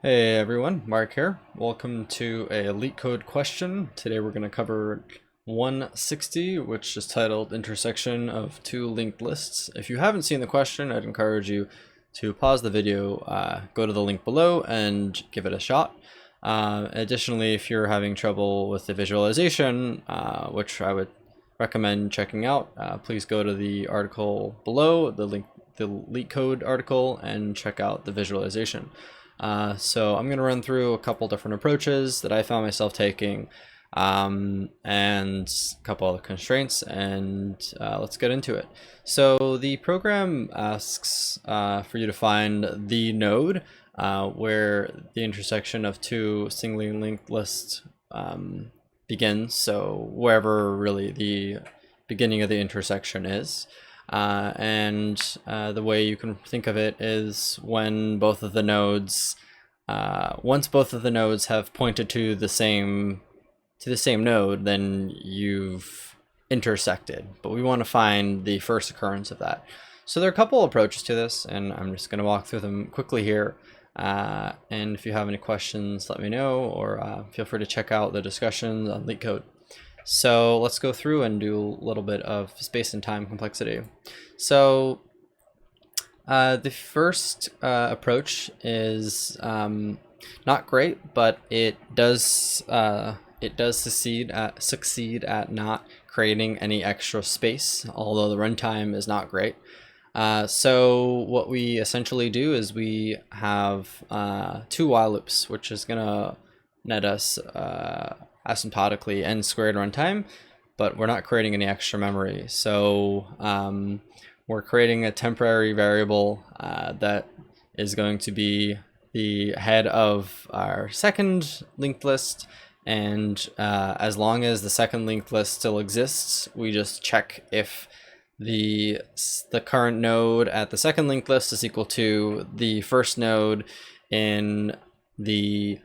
Hey everyone, Mark here. Welcome to a Leetcode question. Today we're going to cover 160, which is titled Intersection of Two Linked Lists. If you haven't seen the question, I'd encourage you to pause the video, go to the link below and give it a shot. Additionally, if you're having trouble with the visualization, which I would recommend checking out, please go to the article below, the Leetcode article, and check out the visualization. So I'm going to run through a couple different approaches that I found myself taking, and a couple other constraints, and let's get into it. So the program asks for you to find the node where the intersection of two singly linked lists begins, so wherever really the beginning of the intersection is. The way you can think of it is when both of the nodes, once both of the nodes have pointed to the same node, then you've intersected. But we want to find the first occurrence of that. So there are a couple approaches to this, and I'm just going to walk through them quickly here. And if you have any questions, let me know, or feel free to check out the discussions on Leetcode. So let's go through and do a little bit of space and time complexity. So the first approach is not great, but it does succeed at not creating any extra space, although the runtime is not great. So what we essentially do is we have two while loops, which is gonna net us asymptotically n squared runtime, but we're not creating any extra memory. So we're creating a temporary variable that is going to be the head of our second linked list, and as long as the second linked list still exists, we just check if the current node at the second linked list is equal to the first node in the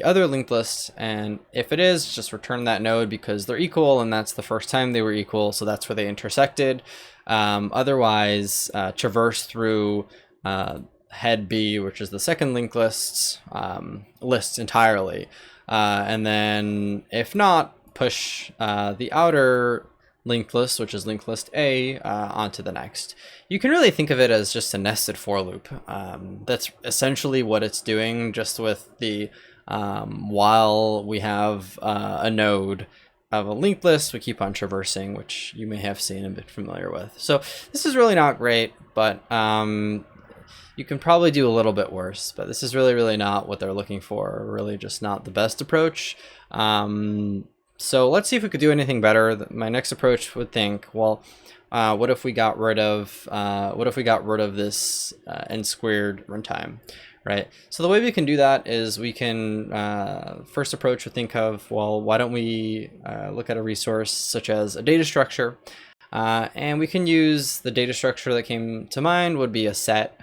other linked list, and if it is, just return that node because they're equal, and that's the first time they were equal, so that's where they intersected. Otherwise, traverse through head B, which is the second linked list entirely, and then if not, push the outer linked list, which is linked list A, onto the next. You can really think of it as just a nested for loop. That's essentially what it's doing, just with the while we have a node of a linked list, we keep on traversing, which you may have seen and been familiar with. So this is really not great, but you can probably do a little bit worse, but this is really not what they're looking for, really just not the best approach. So let's see if we could do anything better. My next approach would think, well, what if we got rid of this n squared runtime, right? So the way we can do that is we can first approach would think of, well, why don't we look at a resource such as a data structure, and we can use the data structure that came to mind would be a set,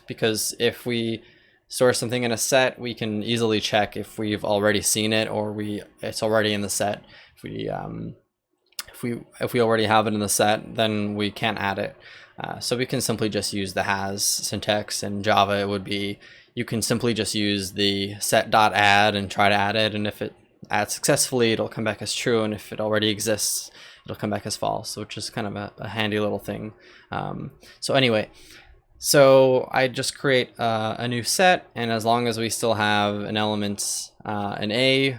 because if we store something in a set, we can easily check if we've already seen it or it's already in the set. If we already have it in the set, then we can't add it. So we can simply just use the has syntax. In Java, it would be you can simply just use the set.add and try to add it, and if it adds successfully, it'll come back as true, and if it already exists, it'll come back as false, which is kind of a handy little thing. So anyway, so I just create a new set, and as long as we still have an element, an A,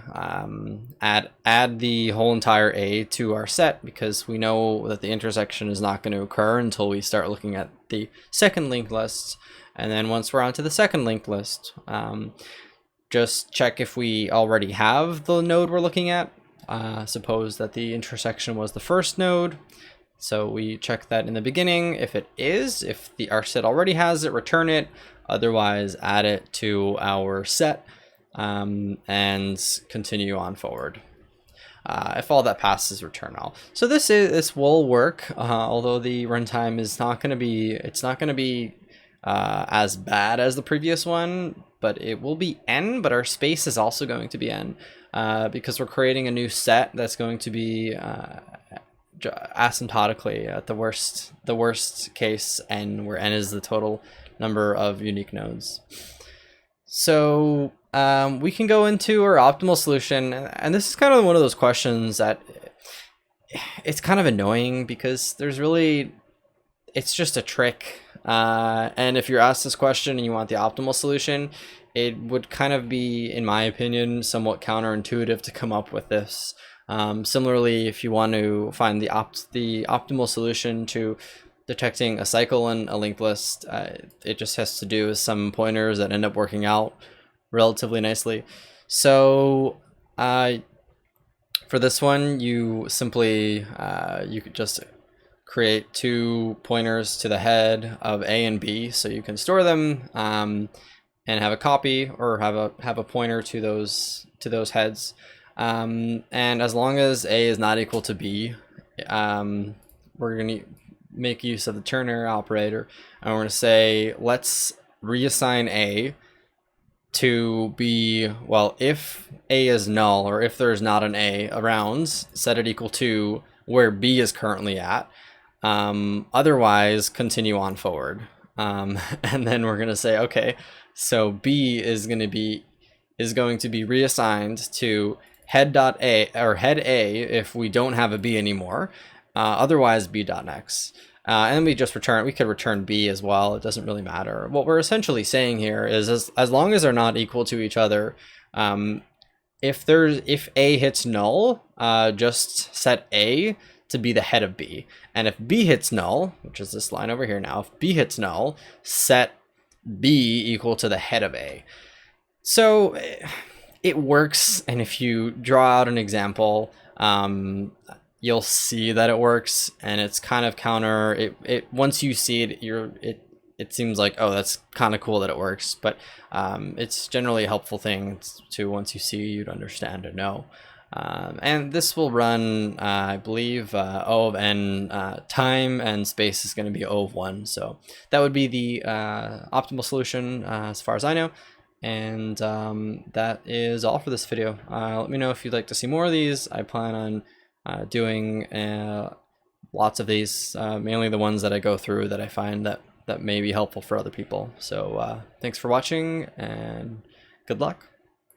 add the whole entire A to our set, because we know that the intersection is not going to occur until we start looking at the second linked list. And then once we're onto the second linked list, just check if we already have the node we're looking at. Suppose that the intersection was the first node. So we check that in the beginning. If it is, if our set already has it, return it. Otherwise, add it to our set and continue on forward. If all that passes, return all. So this will work, although the runtime is not going to be. It's not going to be as bad as the previous one, but it will be n. But our space is also going to be n, because we're creating a new set that's going to be asymptotically at the worst case n, where n is the total number of unique nodes. So we can go into our optimal solution, and this is kind of one of those questions that it's kind of annoying because it's just a trick. And if you're asked this question and you want the optimal solution, it would kind of be, in my opinion, somewhat counterintuitive to come up with this. Similarly, if you want to find the optimal solution to detecting a cycle in a linked list, it just has to do with some pointers that end up working out relatively nicely. So for this one, you simply you could just create 2 pointers to the head of A and B, so you can store them and have a copy or have a pointer to those heads. And as long as A is not equal to B, we're going to make use of the ternary operator, and we're going to say let's reassign A to be, well, if A is null, or if there's not an A around, set it equal to where B is currently at. Otherwise, continue on forward. And then we're going to say, okay, so B is going to be reassigned to head.a or head A if we don't have a B anymore. Otherwise, b.next. And we could return B as well. It doesn't really matter. What we're essentially saying here is as long as they're not equal to each other, if A hits null, just set A to be the head of B. And if B hits null, which is this line over here now, if B hits null, set B equal to the head of A. So it works, and if you draw out an example, you'll see that it works, and it's kind of once you see it, it seems like, oh, that's kind of cool that it works, but it's generally a helpful thing to, once you see, you'd understand and know. And this will run, I believe, O of n time, and space is going to be O of 1. So that would be the optimal solution as far as I know. And that is all for this video. Let me know if you'd like to see more of these. I plan on doing lots of these, mainly the ones that I go through that I find that may be helpful for other people. So thanks for watching, and good luck.